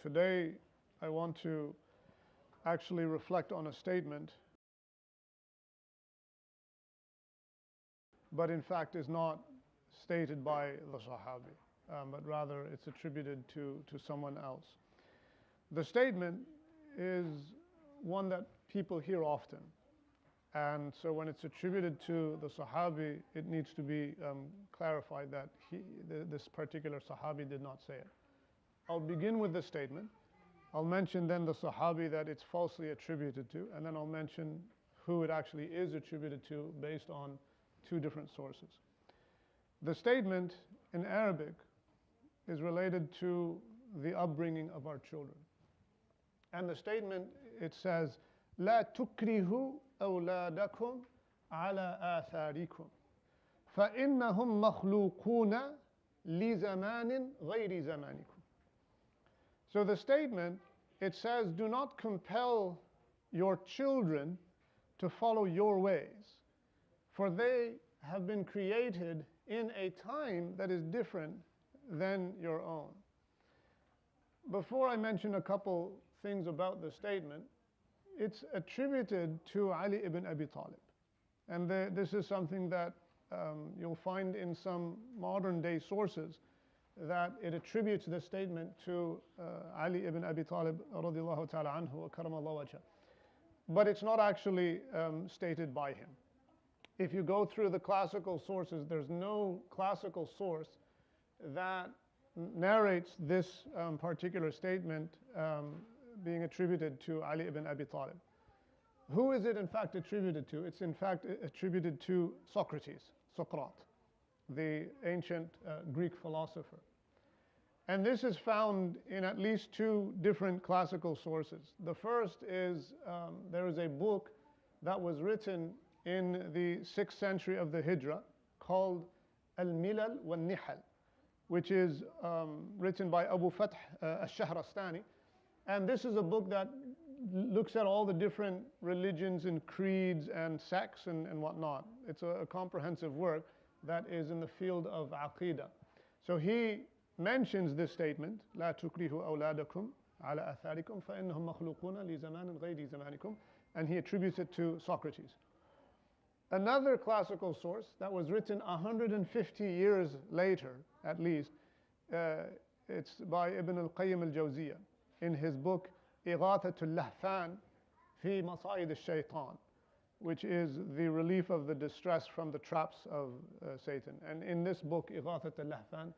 today I want to actually reflect on a statement, but in fact is not stated by the Sahabi, but rather it's attributed to someone else. The statement is one that people hear often, and so when it's attributed to the Sahabi, it needs to be clarified that this particular Sahabi did not say it. I'll begin with the statement. I'll mention then the Sahabi that it's falsely attributed to, and then I'll mention who it actually is attributed to based on two different sources. The statement in Arabic is related to the upbringing of our children. And the statement, it says, لا تكرهوا أولادكم على آثاركم فإنهم مخلوقون لزمان غير زمانكم. So the statement, it says, do not compel your children to follow your ways, for they have been created in a time that is different than your own. Before I mention a couple things about the statement, it's attributed to Ali ibn Abi Talib. And this is something that you'll find in some modern day sources, that it attributes this statement to Ali ibn Abi Talib radiallahu ta'ala anhu wa karamallahu wajhah. But it's not actually stated by him. If you go through the classical sources, there's no classical source that narrates this particular statement being attributed to Ali ibn Abi Talib. Who is it in fact attributed to? It's in fact attributed to Socrates, Socrates, the ancient Greek philosopher. And this is found in at least two different classical sources. The first is, there is a book that was written in the 6th century of the Hijrah called Al-Milal wal-Nihal, which is written by Abu Fath al-Shahrastani. And this is a book that looks at all the different religions and creeds and sects and whatnot. It's a comprehensive work that is in the field of Aqidah. So he mentions this statement, لا تكرهوا أولادكم على آثاركم فإنهم مخلوقون لزمان غير زمانكم, and he attributes it to Socrates. Another classical source that was written 150 years later, at least, it's by Ibn al-Qayyim al-Jawziyah in his book إغاثة اللهفان في مصائد الشيطان, which is the relief of the distress from the traps of Satan. And in this book, إغاثة اللهفان,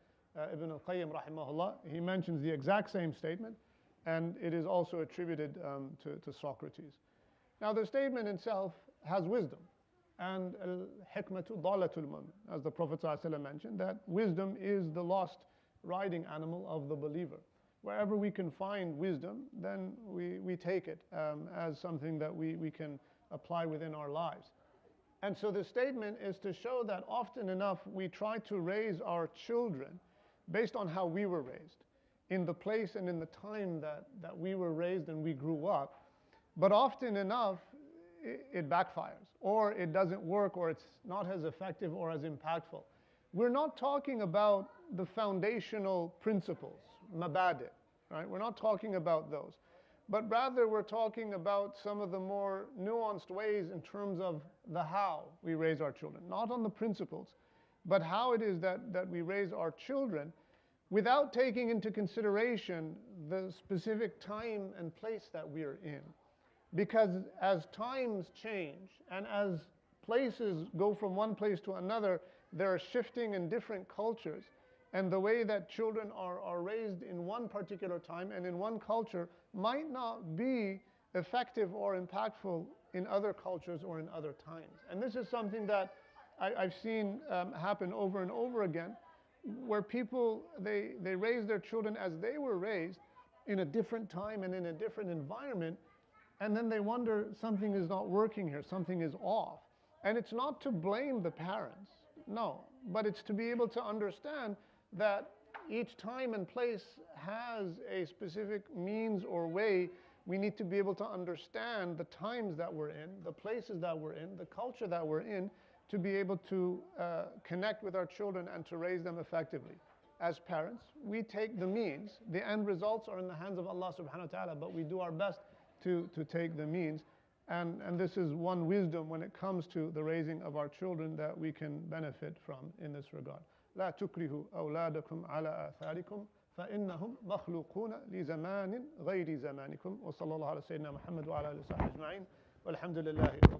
Ibn al-Qayyim rahimahullah, he mentions the exact same statement, and it is also attributed to Socrates. Now the statement itself has wisdom, and al-hikmatu dalatul mu'min, as the Prophet ﷺ mentioned, that wisdom is the lost riding animal of the believer. Wherever we can find wisdom, then we take it as something that we can apply within our lives. And so the statement is to show that often enough we try to raise our children based on how we were raised, in the place and in the time that we were raised and we grew up. But often enough, it backfires, or it doesn't work, or it's not as effective or as impactful. We're not talking about the foundational principles, mabadi', right? We're not talking about those. But rather we're talking about some of the more nuanced ways in terms of the how we raise our children. Not on the principles, but how it is that we raise our children without taking into consideration the specific time and place that we are in. Because as times change and as places go from one place to another, there are shifting and different cultures. And the way that children are raised in one particular time and in one culture might not be effective or impactful in other cultures or in other times. And this is something that I've seen happen over and over again, where people, they raise their children as they were raised in a different time and in a different environment, and then they wonder something is not working here, something is off. And it's not to blame the parents, no, but it's to be able to understand that each time and place has a specific means or way. We need to be able to understand the times that we're in, the places that we're in, the culture that we're in, to be able to connect with our children and to raise them effectively. as parents, we take the means. The end results are in the hands of Allah subhanahu wa ta'ala, but we do our best to take the means. And this is one wisdom when it comes to the raising of our children that we can benefit from in this regard. لا تكرهوا أولادكم على آثاركم فإنهم مخلوقون لزمان غير زمانكم وصلى الله على سيدنا محمد وعلى آله وصحبه أجمعين والحمد لله رب